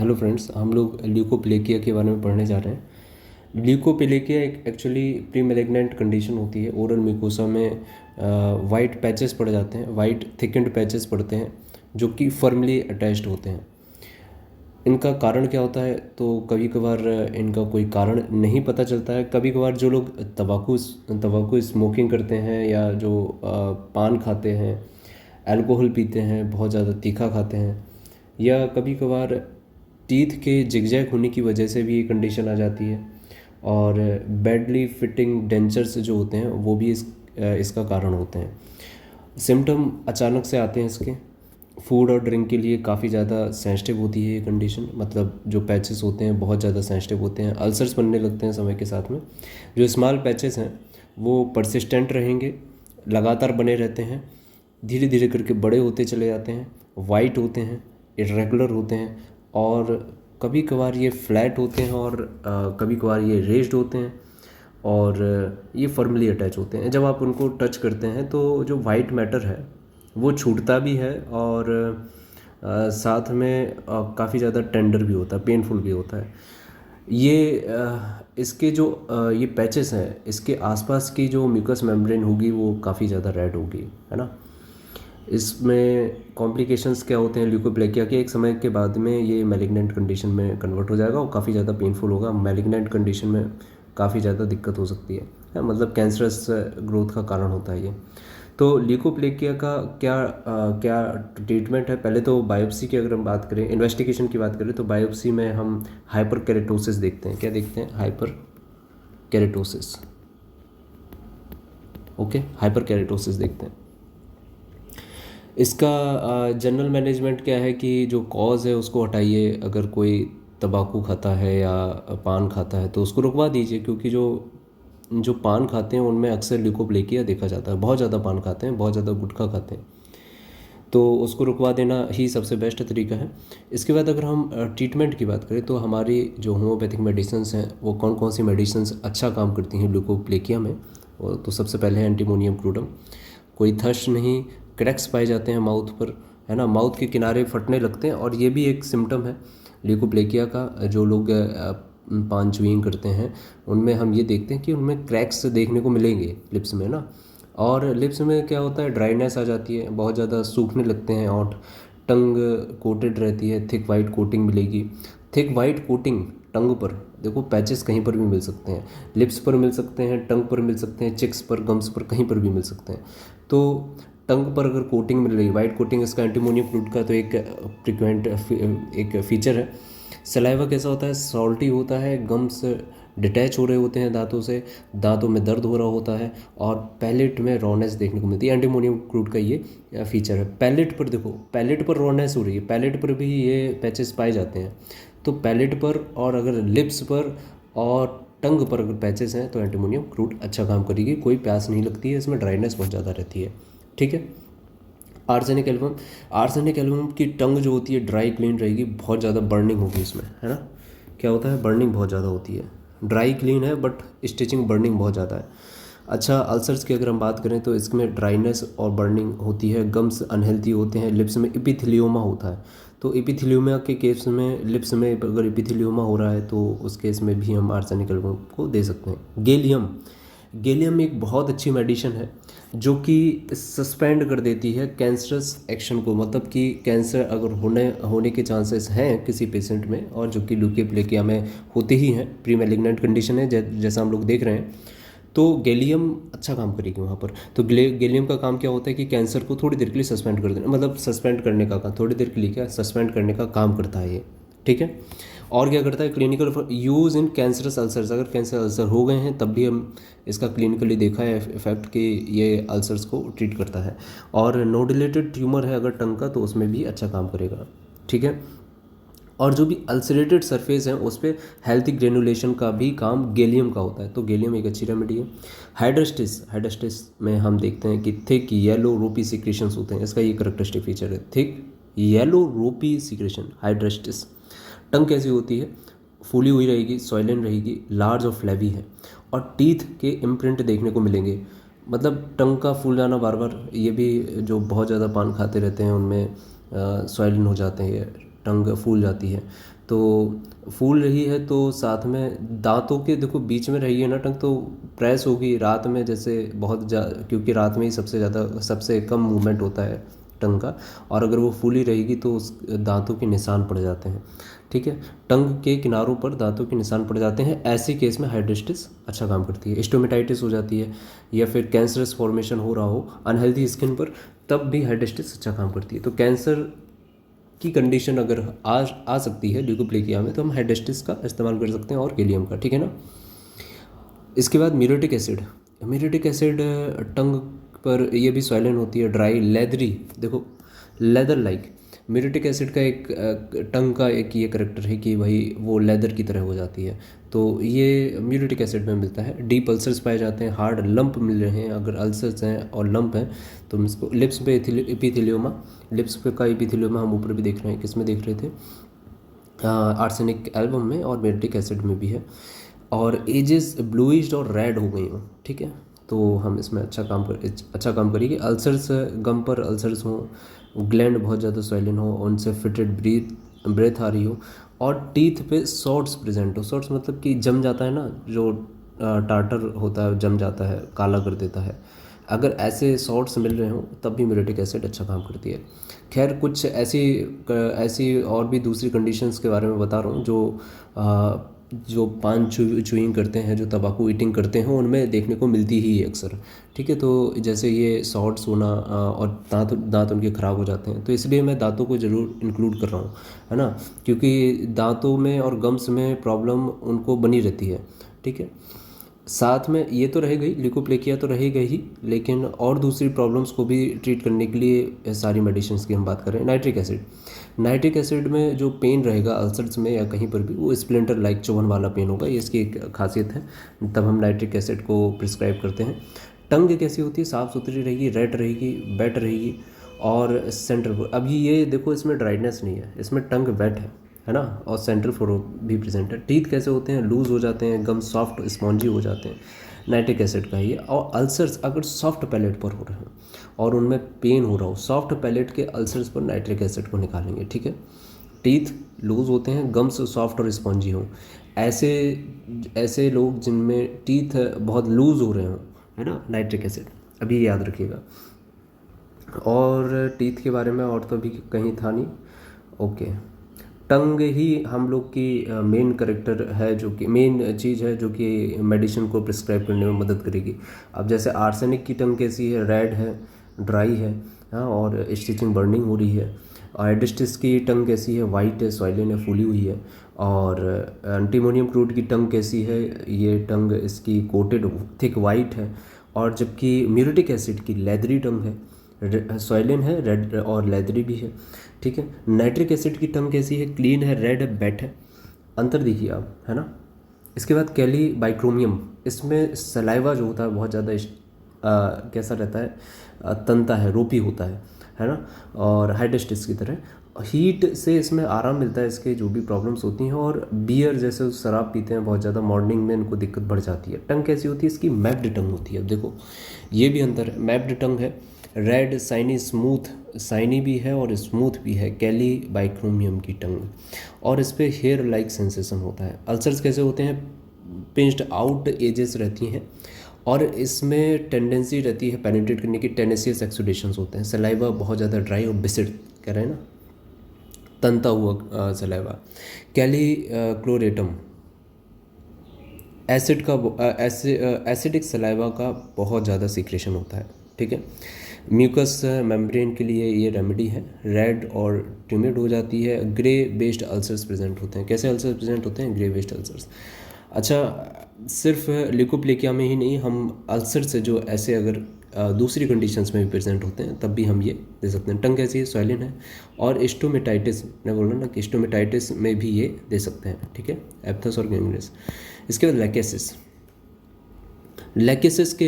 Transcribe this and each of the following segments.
Hello friends, हम लोग leukoplakia के बारे में पढ़ने जा रहे हैं। ल्यूकोप्लेकिया एक एक्चुअली प्री मैलिग्नेंट कंडीशन होती है। ओरल म्यूकोसा में वाइट पैचेस पड़ जाते हैं, वाइट थिकेंड पैचेस पड़ते हैं जो कि फर्मली अटैच्ड होते हैं। इनका कारण क्या होता है? तो कभी कभार इनका कोई कारण नहीं पता चलता है। कभी कभार जो लोग तंबाकू स्मोकिंग करते हैं या जो पान खाते हैं, अल्कोहल पीते हैं, बहुत ज़्यादा तीखा खाते हैं, या कभी कभार टीथ के जिगजैग होने की वजह से भी ये कंडीशन आ जाती है। और बैडली फिटिंग डेंचर्स जो होते हैं वो भी इसका कारण होते हैं। सिम्टम अचानक से आते हैं इसके। फूड और ड्रिंक के लिए काफ़ी ज़्यादा सेंसिटिव होती है ये कंडीशन, मतलब जो पैचेस होते हैं बहुत ज़्यादा सेंसिटिव होते हैं। अल्सर्स बनने लगते हैं समय के साथ में। जो स्मॉल पैचेस हैं वो परसिस्टेंट रहेंगे, लगातार बने रहते हैं, धीरे धीरे करके बड़े होते चले जाते हैं, वाइट होते हैं, इरेगुलर होते हैं, और कभी कभार ये फ्लैट होते हैं, और कभी कभार ये रेज्ड होते हैं, और ये फर्मली अटैच होते हैं। जब आप उनको टच करते हैं तो जो वाइट मैटर है वो छूटता भी है, और साथ में काफ़ी ज़्यादा टेंडर भी होता है, पेनफुल भी होता है। इसके जो ये पैचेस हैं, इसके आसपास की जो म्यूकस मेम्ब्रेन होगी वो काफ़ी ज़्यादा रेड होगी, है ना। इसमें कॉम्प्लिकेशंस क्या होते हैं ल्यूकोप्लेकिया के? एक समय के बाद में ये मैलिग्नेंट कंडीशन में कन्वर्ट हो जाएगा और काफ़ी ज़्यादा पेनफुल होगा। मैलिग्नेंट कंडीशन में काफ़ी ज़्यादा दिक्कत हो सकती है, मतलब कैंसरस ग्रोथ का कारण होता है ये। तो ल्यूकोप्लेकिया का क्या ट्रीटमेंट है? पहले तो बायोप्सी की अगर हम बात करें, इन्वेस्टिगेशन की बात करें, तो बायोप्सी में हम हाइपर केरेटोसिस देखते हैं। क्या देखते हैं? Hyper keratosis. Okay, hyper keratosis देखते हैं। इसका जनरल मैनेजमेंट क्या है कि जो कॉज है उसको हटाइए। अगर कोई तंबाकू खाता है या पान खाता है तो उसको रुकवा दीजिए, क्योंकि जो जो पान खाते हैं उनमें अक्सर ल्यूकोप्लेकिया देखा जाता है। बहुत ज़्यादा पान खाते हैं, बहुत ज़्यादा गुटखा खाते हैं, तो उसको रुकवा देना ही सबसे बेस्ट तरीका है। इसके बाद अगर हम ट्रीटमेंट की बात करें तो हमारी जो होम्योपैथिक मेडिसिन्स हैं वो कौन कौन सी मेडिसिन्स अच्छा काम करती हैं ल्यूकोप्लेकिया में? तो सबसे पहले है एंटीमोनियम क्रूडम। कोई थर्स्ट नहीं, क्रैक्स पाए जाते हैं माउथ पर, है ना, माउथ के किनारे फटने लगते हैं, और ये भी एक सिम्टम है ल्यूकोप्लेकिया का। जो लोग पान च्यूइंग करते हैं उनमें हम ये देखते हैं कि उनमें क्रैक्स देखने को मिलेंगे लिप्स में ना। और लिप्स में क्या होता है, ड्राइनेस आ जाती है, बहुत ज़्यादा सूखने लगते हैं, और टंग कोटेड रहती है, थिक वाइट कोटिंग मिलेगी। थिक वाइट कोटिंग टंग पर, देखो पैचेस कहीं पर भी मिल सकते हैं, लिप्स पर मिल सकते हैं, टंग पर मिल सकते हैं, चिक्स पर, गम्स पर, कहीं पर भी मिल सकते हैं। तो टंग पर अगर कोटिंग मिल रही है, वाइट कोटिंग, इसका एंटीमोनियम फ्लूइड का तो एक फ्रिक्वेंट एक फीचर है। सलाइवा कैसा होता है? सॉल्टी होता है, गम्स डिटैच हो रहे होते हैं दांतों से, दांतों में दर्द हो रहा होता है, और पैलेट में रॉनेस देखने को मिलती है। एंटीमोनियम फ्लूइड का ये फीचर है। पैलेट पर देखो, पैलेट पर रॉनेस हो रही है, पैलेट पर भी ये पैचेस पाए जाते हैं। तो पैलेट पर, और अगर लिप्स पर और टंग पर अगर पैचेस हैं तो एंटीमोनियम फ्लूइड अच्छा काम करेगी। कोई प्यास नहीं लगती है, इसमें ड्राइनेस बहुत ज़्यादा रहती है, ठीक है। आर्सेनिक एल्बम, आर्सेनिक एल्बम की टंग जो होती है ड्राई क्लीन रहेगी, बहुत ज़्यादा बर्निंग होगी इसमें, है ना। क्या होता है? बर्निंग बहुत ज़्यादा होती है। ड्राई क्लीन है बट स्टिचिंग बर्निंग बहुत ज़्यादा है। अच्छा, अल्सर्स की अगर हम बात करें तो इसमें ड्राइनेस और बर्निंग होती है, गम्स अनहेल्थी होते हैं, लिप्स में इपिथेलियोमा होता है। तो इपिथेलियोमा के केस में, लिप्स में अगर इपिथेलियोमा हो रहा है तो उस केस में भी हम आर्सेनिक एल्बम को दे सकते हैं। गैलियम, गैलियम एक बहुत अच्छी मेडिसिन है जो कि सस्पेंड कर देती है कैंसरस एक्शन को, मतलब कि कैंसर अगर होने के चांसेस हैं किसी पेशेंट में, और जो कि ल्यूकोप्लेकिया में होते ही हैं, प्री मैलिग्नेंट कंडीशन है जैसा हम लोग देख रहे हैं, तो गैलियम अच्छा काम करेगी वहाँ पर। तो गैलियम का काम क्या होता है कि कैंसर को थोड़ी देर के लिए सस्पेंड कर देना, मतलब सस्पेंड करने का काम, थोड़ी देर के लिए क्या सस्पेंड करने का काम करता है ये, ठीक है। और क्या करता है? Clinical use in cancerous ulcers, अगर कैंसर अल्सर हो गए हैं तब भी हम इसका क्लिनिकली देखा है इफेक्ट कि ये अल्सर्स को ट्रीट करता है। और नोडुलेटेड ट्यूमर है अगर टंग का तो उसमें भी अच्छा काम करेगा, ठीक है। और जो भी अल्सरेटेड सरफेस हैं उस पर हेल्थी ग्रेनुलेशन का भी काम गैलियम का होता है, तो गैलियम एक अच्छी रेमेडी है। हाइड्रोस्टिस, हाइड्रोस्टिस में हम देखते हैं कि थिक येलो रोपी सिक्रेशंस होते हैं, इसका ये करेक्टरिस्टिक फीचर है, थिक येलो रोपी सिक्रेशन, हाइड्रोस्टिस। टंग कैसी होती है? फूली हुई रहेगी, सॉइलेंट रहेगी, लार्ज और फ्लैवी है, और टीथ के इम्प्रिंट देखने को मिलेंगे। मतलब टंग का फूल जाना बार बार, ये भी जो बहुत ज़्यादा पान खाते रहते हैं उनमें सॉइलेंट हो जाते हैं, टंग फूल जाती है। तो फूल रही है तो साथ में दांतों के देखो बीच में रही है ना टंग, तो प्रेस होगी रात में, जैसे क्योंकि रात में ही सबसे कम मूवमेंट होता है टंग का, और अगर वो फूली रहेगी तो उस दांतों के निशान पड़ जाते हैं। ठीक है, टंग के किनारों पर दांतों के निशान पड़ जाते हैं, ऐसे केस में हाइड्रेस्टिस अच्छा काम करती है। स्टोमेटाइटिस हो जाती है या फिर कैंसरस फॉर्मेशन हो रहा हो अनहेल्दी स्किन पर, तब भी हाइड्रेस्टिस अच्छा काम करती है। तो कैंसर की कंडीशन अगर आ सकती है ल्यूकोप्लेकिया में, तो हम हाइड्रेस्टिस का इस्तेमाल कर सकते हैं और गैलियम का। ठीक है ना। इसके बाद म्यूरेटिक एसिड। म्यूरेटिक एसिड टंग पर ये भी सॉइलन होती है, ड्राई लेदरी, देखो लेदर लाइक। म्यूरेटिक एसिड का एक टंग का एक ये करेक्टर है कि भाई वो लेदर की तरह हो जाती है, तो ये म्यूरेटिक एसिड में मिलता है। डीप अल्सर्स पाए जाते हैं, हार्ड लंप मिल रहे हैं, अगर अल्सर्स हैं और लंप हैं तो हम इसको लिप्स पे एपिथेलियोमा, लिप्स पे का एपिथेलियोमा हम ऊपर भी देख रहे हैं, किस में देख रहे थे, आर्सेनिक एल्बम में, और म्यूरेटिक एसिड में भी है। और एजेस ब्लूइश और रेड हो गई हो, ठीक है, तो हम इसमें अच्छा काम करेगी। अल्सर्स, गम पर अल्सर्स हों, ग्लैंड बहुत ज़्यादा स्वेलिन हो, उनसे फिटेड ब्रेथ आ रही हो, और टीथ पे सॉर्ट्स प्रेजेंट हो। सॉर्ट्स मतलब कि जम जाता है ना, जो टार्टर होता है जम जाता है, काला कर देता है, अगर ऐसे सॉर्ट्स मिल रहे हों तब भी म्यूरेटिक एसिड अच्छा काम करती है। खैर कुछ ऐसी और भी दूसरी कंडीशंस के बारे में बता रहा हूँ जो पान चूइंग करते हैं, जो तंबाकू ईटिंग करते हैं, उनमें देखने को मिलती ही है अक्सर। ठीक है, तो जैसे ये सॉर्ट्स होना और दांत उनके ख़राब हो जाते हैं, तो इसलिए मैं दांतों को ज़रूर इंक्लूड कर रहा हूँ, है ना, क्योंकि दांतों में और गम्स में प्रॉब्लम उनको बनी रहती है। ठीक है, साथ में ये तो रह गई, ल्यूकोप्लेकिया तो रहेगा ही, लेकिन और दूसरी प्रॉब्लम्स को भी ट्रीट करने के लिए सारी मेडिसिन्स की हम बात करें। नाइट्रिक एसिड में जो पेन रहेगा अल्सर्स में या कहीं पर भी, वो स्प्लिंटर लाइक चुभन वाला पेन होगा, ये इसकी एक खासियत है, तब हम नाइट्रिक एसिड को प्रिस्क्राइब करते हैं। टंग कैसी होती है, साफ़ सुथरी रहेगी, रेड रहेगी, वेट रहेगी, और सेंटर, अभी ये देखो इसमें ड्राइनेस नहीं है, इसमें टंग वेट है ना, और सेंट्रल फ्लोरो भी प्रेजेंट है। टीथ कैसे होते हैं, लूज हो जाते हैं, गम सॉफ्ट स्पॉन्जी हो जाते हैं, नाइट्रिक एसिड का ही है। और अल्सर्स अगर सॉफ्ट पैलेट पर हो रहे हैं और उनमें पेन हो रहा हो, सॉफ्ट पैलेट के अल्सर्स पर नाइट्रिक एसिड को निकालेंगे। ठीक है, टीथ लूज होते हैं, गम्स सॉफ्ट और स्पॉन्जी हों, ऐसे लोग जिनमें टीथ बहुत लूज हो रहे हों, है ना, नाइट्रिक एसिड, अभी याद रखिएगा। और टीथ के बारे में और तो अभी कहीं था नहीं। ओके, टंग ही हम लोग की मेन करेक्टर है, जो कि मेन चीज़ है जो कि मेडिसिन को प्रिस्क्राइब करने में मदद करेगी। अब जैसे आर्सेनिक की टंग कैसी है, रेड है, ड्राई है, हाँ, और स्टिचिंग बर्निंग हो रही है। हाइड्रेस्टिस की टंग कैसी है, वाइट है, सॉइलिन है, फूली हुई है। और एंटीमोनियम क्रूड की टंग कैसी है, ये टंग इसकी कोटेड थिक वाइट है। और जबकि म्यूरेटिक एसिड की लेदरी टंग है, सॉइलिन है, रेड और लेदरी भी है। ठीक है, नाइट्रिक एसिड की टंग कैसी है, क्लीन है, रेड है, बेट है। अंतर देखिए आप, है ना। इसके बाद कैली बाइक्रोमियम, इसमें सलाइवा जो होता है बहुत ज़्यादा कैसा रहता है, तनता है, रोपी होता है ना, और हाइड्रेस्टिस की तरह। हीट से इसमें आराम मिलता है, इसके जो भी प्रॉब्लम्स होती हैं। और बियर जैसे शराब पीते हैं बहुत ज़्यादा, मॉर्निंग में इनको दिक्कत बढ़ जाती है। टंग कैसी होती है, इसकी मैप्ड टंग होती है। अब देखो ये भी अंतर है, मैप्ड टंग है, रेड, साइनी, स्मूथ, साइनी भी है और स्मूथ भी है कैली बाइक्रोमियम की टंग, और इस पर हेयर लाइक सेंसेशन होता है। अल्सर्स कैसे होते हैं, पिंच्ड आउट एजेस रहती हैं, और इसमें टेंडेंसी रहती है पेनिट्रेट करने की, टेनेसियस एक्सुडेशंस होते हैं। सलाइवा बहुत ज़्यादा ड्राई और बिसिड, कह रहे हैं ना, तनता हुआ सलाइवा। कैली क्लोरेटम, एसिडिक सलाइवा का बहुत ज़्यादा सीक्रेशन होता है। ठीक है, म्यूकस मेम्ब्रेन के लिए ये रेमेडी है। रेड और ट्यूमिड हो जाती है। ग्रे बेस्ड अल्सर्स प्रेजेंट होते हैं। कैसे अल्सर्स प्रेजेंट होते हैं, ग्रे बेस्ड अल्सर्स। अच्छा, सिर्फ ल्यूकोप्लेकिया में ही नहीं, हम अल्सर से जो ऐसे अगर दूसरी कंडीशंस में भी प्रेजेंट होते हैं तब भी हम ये दे सकते हैं। टंग कैसी है, सॉइलिन है। और स्टोमेटाइटिस, मैं बोल रहा ना कि स्टोमेटाइटिस में भी ये दे सकते हैं। ठीक है, एप्थस और गैंग्रेस। इसके बाद लैकेसिस के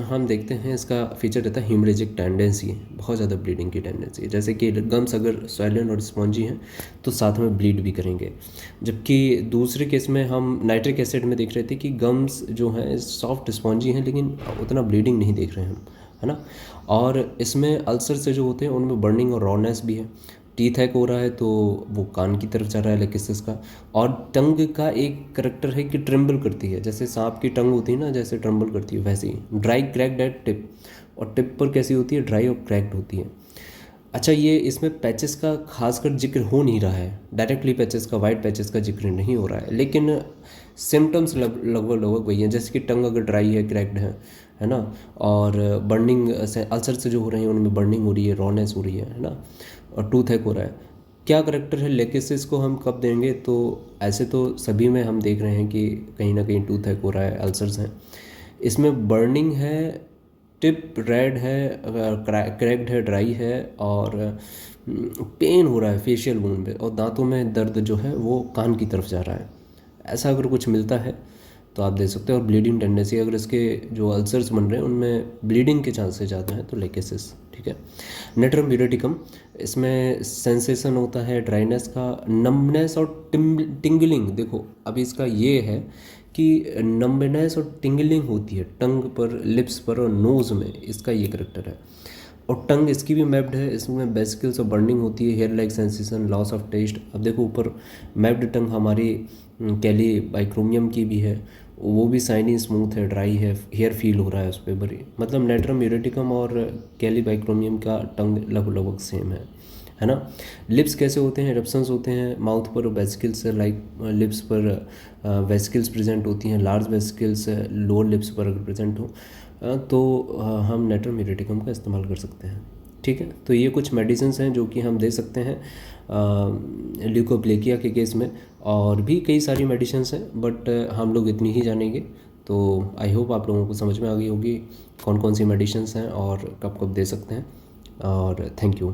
हम देखते हैं, इसका फीचर रहता है ह्यूमरेजिक टेंडेंसी, बहुत ज़्यादा ब्लीडिंग की टेंडेंसी, जैसे कि गम्स अगर सॉइलिन और स्पॉन्जी हैं तो साथ में ब्लीड भी करेंगे। जबकि दूसरे केस में हम नाइट्रिक एसिड में देख रहे थे कि गम्स जो हैं सॉफ्ट स्पॉन्जी हैं, लेकिन उतना ब्लीडिंग नहीं देख रहे हैं हम, है ना। और इसमें अल्सर से जो होते हैं उनमें बर्निंग और रॉनेस भी है। टीथ हैक हो रहा है तो वो कान की तरफ जा रहा है लेकिसिस का। और टंग का एक करेक्टर है कि ट्रिम्बल करती है, जैसे सांप की टंग होती है ना, जैसे ट्रिम्बल करती है वैसे ही। ड्राई क्रैक्ड एट टिप, और टिप पर कैसी होती है, ड्राई और क्रैक्ड होती है। अच्छा, ये इसमें पैचेस का खासकर जिक्र हो नहीं रहा है, डायरेक्टली पैचेस का, वाइट पैचेस का जिक्र नहीं हो रहा है, लेकिन सिम्टम्स लगभग लगभग वही हैं। जैसे कि टंग अगर ड्राई है, क्रैक्ड है ना, और बर्निंग से, अल्सर से जो हो रहे हैं उनमें बर्निंग हो रही है, रॉनेस हो रही है ना, और टूथ हैक हो रहा है। क्या करेक्टर है लेकिसिस को हम कब देंगे, तो ऐसे तो सभी में हम देख रहे हैं कि कहीं ना कहीं टूथ हैक हो रहा है, अल्सर्स हैं। इसमें बर्निंग है, टिप रेड है, क्रैक्ड है, ड्राई है, और पेन हो रहा है फेशियल वूंड पे, और दांतों में दर्द जो है वो कान की तरफ जा रहा है। ऐसा अगर कुछ मिलता है तो आप दे सकते हैं। और ब्लीडिंग टेंडेंसी, अगर इसके जो अल्सर्स बन रहे हैं उनमें ब्लीडिंग के चांसेस ज़्यादा हैं तो लेकेसिस, ठीक है। नेट्रम यूरेटिकम, इसमें सेंसेशन होता है ड्राइनेस का, नमनेस और टिंगलिंग। देखो अब इसका ये है कि नम्बनेस और टिंगलिंग होती है टंग पर, लिप्स पर और नोज़ में, इसका ये करेक्टर है। और टंग इसकी भी मैप्ड है, इसमें बेसिकल्स और बर्निंग होती है, hair like sensation, loss of taste. अब देखो ऊपर मैप्ड टंग हमारी कैली बाइक्रोमियम की भी है, वो भी साइनी स्मूथ है, ड्राई है, हेयर फील हो रहा है उस पर बड़ी। मतलब नेट्रम यूरेटिकम और कैली बाइक्रोमियम का टंग लगभग सेम है ना। लिप्स कैसे होते हैं, एरप्शंस होते हैं माउथ पर, वेसिकल्स लाइक लिप्स पर वेसिकल्स प्रेजेंट होती हैं, लार्ज वेसिकल्स लोअर लिप्स पर अगर प्रेजेंट हो तो हम नेट्रम यूरेटिकम का इस्तेमाल कर सकते हैं, ठीक है। तो ये कुछ मेडिसिन्स हैं जो कि हम दे सकते हैं ल्यूकोप्लेकिया के केस में, और भी कई सारी मेडिसिन्स हैं, बट हम लोग इतनी ही जानेंगे। तो आई होप आप लोगों को समझ में आ गई होगी कौन कौन सी मेडिसिन्स हैं और कब कब दे सकते हैं। और थैंक यू।